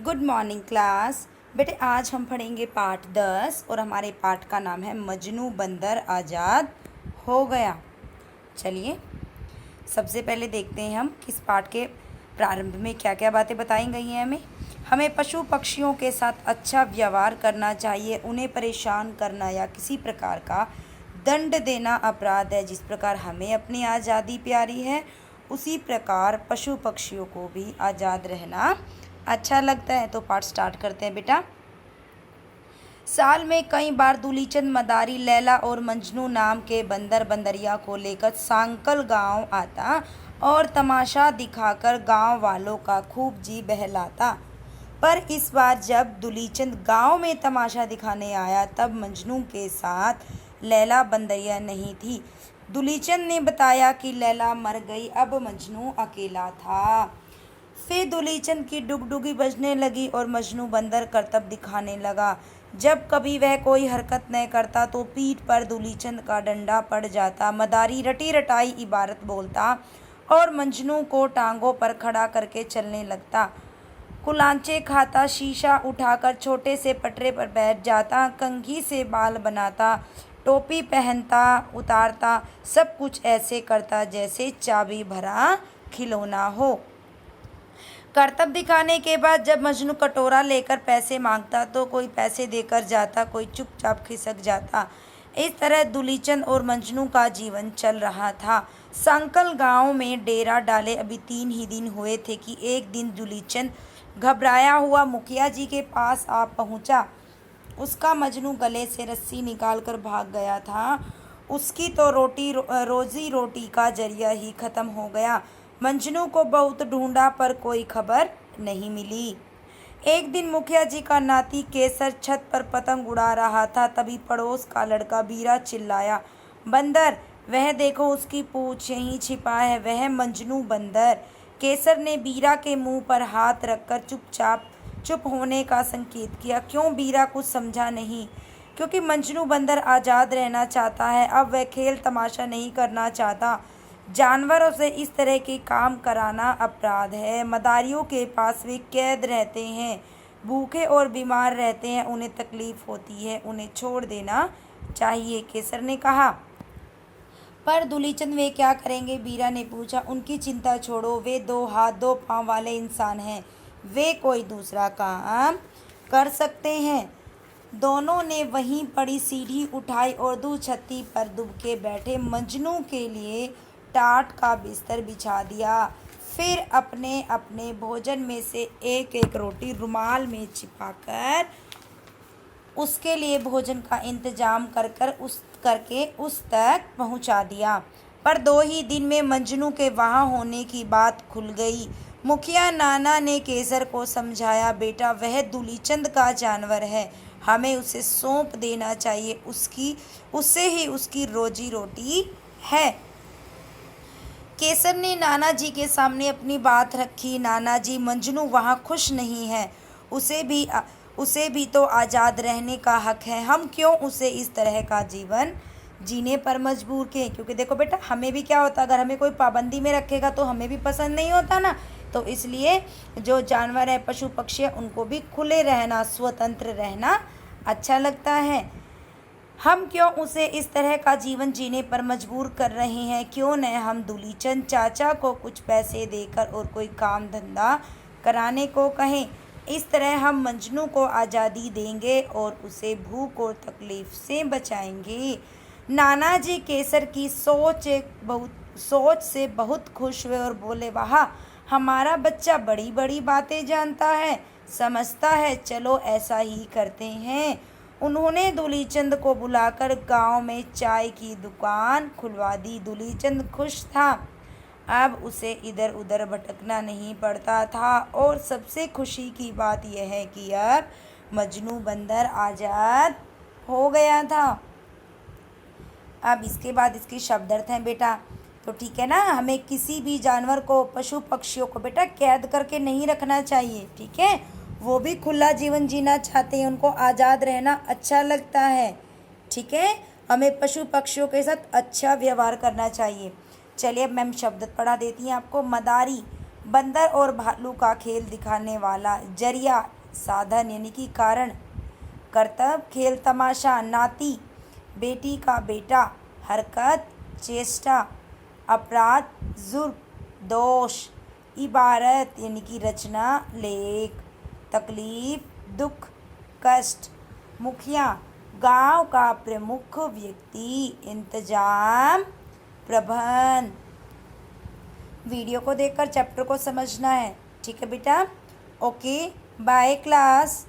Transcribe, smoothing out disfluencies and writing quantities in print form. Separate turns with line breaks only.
Good morning class. बेटे आज हम पढ़ेंगे पाठ 10 और हमारे पाठ का नाम है मजनू बंदर आज़ाद हो गया। चलिए सबसे पहले देखते हैं हम किस पाठ के प्रारंभ में क्या क्या बातें बताई गई हैं। हमें पशु पक्षियों के साथ अच्छा व्यवहार करना चाहिए। उन्हें परेशान करना या किसी प्रकार का दंड देना अपराध है। जिस प्रकार हमें अपनी आज़ादी प्यारी है उसी प्रकार पशु पक्षियों को भी आज़ाद रहना अच्छा लगता है। तो पाठ स्टार्ट करते हैं बेटा। साल में कई बार दूलीचंद मदारी लैला और मजनू नाम के बंदर बंदरिया को लेकर सांकल गांव आता और तमाशा दिखाकर गांव वालों का खूब जी बहलाता। पर इस बार जब दूलीचंद गांव में तमाशा दिखाने आया तब मजनू के साथ लैला बंदरिया नहीं थी। दूलीचंद ने बताया कि लैला मर गई, अब मजनू अकेला था। फिर दूलीचंद की डुगडुगी बजने लगी और मजनू बंदर करतब दिखाने लगा। जब कभी वह कोई हरकत न करता तो पीठ पर दूलीचंद का डंडा पड़ जाता। मदारी रटी रटाई इबारत बोलता और मजनू को टांगों पर खड़ा करके चलने लगता। कुलांचे खाता, शीशा उठाकर छोटे से पटरे पर बैठ जाता, कंघी से बाल बनाता, टोपी पहनता उतारता, सब कुछ ऐसे करता जैसे चाबी भरा खिलौना हो। करतब दिखाने के बाद जब मजनू कटोरा लेकर पैसे मांगता तो कोई पैसे देकर जाता, कोई चुपचाप खिसक जाता। इस तरह दूलीचंद और मजनू का जीवन चल रहा था। संकल गांव में डेरा डाले अभी 3 ही दिन हुए थे कि एक दिन दूलीचंद घबराया हुआ मुखिया जी के पास आ पहुंचा। उसका मजनू गले से रस्सी निकालकर भाग गया था। उसकी तो रोजी रोटी का जरिया ही खत्म हो गया। मजनू को बहुत ढूंढा पर कोई खबर नहीं मिली। एक दिन मुखिया जी का नाती केसर छत पर पतंग उड़ा रहा था। तभी पड़ोस का लड़का बीरा चिल्लाया, बंदर, वह देखो उसकी पूंछ यहीं छिपा है, वह मजनू बंदर। केसर ने बीरा के मुंह पर हाथ रखकर चुप होने का संकेत किया। क्यों? बीरा कुछ समझा नहीं। क्योंकि मजनू बंदर आज़ाद रहना चाहता है। अब वह खेल तमाशा नहीं करना चाहता। जानवरों से इस तरह के काम कराना अपराध है। मदारियों के पास वे कैद रहते हैं, भूखे और बीमार रहते हैं, उन्हें तकलीफ होती है, उन्हें छोड़ देना चाहिए, केसर ने कहा। पर दूलीचंद वे क्या करेंगे? बीरा ने पूछा। उनकी चिंता छोड़ो, वे 2 हाथ 2 पाँव वाले इंसान हैं, वे कोई दूसरा काम कर सकते हैं। दोनों ने वहीं पड़ी सीढ़ी उठाई और दूछत्ती पर दुबके बैठे मजनू के लिए टाट का बिस्तर बिछा दिया। फिर अपने अपने भोजन में से एक एक रोटी रुमाल में छिपाकर उसके लिए भोजन का इंतजाम करके उस तक पहुंचा दिया। पर 2 ही दिन में मजनू के वहां होने की बात खुल गई। मुखिया नाना ने केसर को समझाया, बेटा वह दूलीचंद का जानवर है, हमें उसे सौंप देना चाहिए, उससे ही उसकी रोजी रोटी है। केसर ने नाना जी के सामने अपनी बात रखी। नाना जी, मजनू वहाँ खुश नहीं है, उसे भी तो आज़ाद रहने का हक है। हम क्यों उसे इस तरह का जीवन जीने पर मजबूर करें? क्योंकि देखो बेटा, हमें भी क्या होता, अगर हमें कोई पाबंदी में रखेगा तो हमें भी पसंद नहीं होता ना। तो इसलिए जो जानवर है, पशु पक्षी है, उनको भी खुले रहना, स्वतंत्र रहना अच्छा लगता है। हम क्यों उसे इस तरह का जीवन जीने पर मजबूर कर रहे हैं? क्यों न हम दूलीचंद चाचा को कुछ पैसे देकर और कोई काम धंधा कराने को कहें। इस तरह हम मजनू को आज़ादी देंगे और उसे भूख और तकलीफ से बचाएंगे। नाना जी केसर की सोच से बहुत खुश हुए और बोले, वाह, हमारा बच्चा बड़ी बड़ी बातें जानता है, समझता है, चलो ऐसा ही करते हैं। उन्होंने दूलीचंद को बुलाकर गांव में चाय की दुकान खुलवा दी। दूलीचंद खुश था, अब उसे इधर उधर भटकना नहीं पड़ता था। और सबसे खुशी की बात यह है कि अब मजनू बंदर आज़ाद हो गया था। अब इसके बाद इसके शब्दार्थ हैं बेटा, तो ठीक है ना। हमें किसी भी जानवर को, पशु पक्षियों को बेटा कैद करके नहीं रखना चाहिए, ठीक है। वो भी खुला जीवन जीना चाहते हैं, उनको आज़ाद रहना अच्छा लगता है, ठीक है। हमें पशु पक्षियों के साथ अच्छा व्यवहार करना चाहिए। चलिए अब मैम शब्द पढ़ा देती हैं आपको। मदारी, बंदर और भालू का खेल दिखाने वाला जरिया, साधन यानी कि कारण। करतब, खेल तमाशा। नाती, बेटी का बेटा। हरकत, चेष्टा। अपराध, जुर्म, दोष। इबारत यानी कि रचना, लेख। तकलीफ, दुख, कष्ट। मुखिया, गांव का प्रमुख व्यक्ति। इंतजाम, प्रबंध। वीडियो को देखकर चैप्टर को समझना है, ठीक है बेटा। Okay, bye class.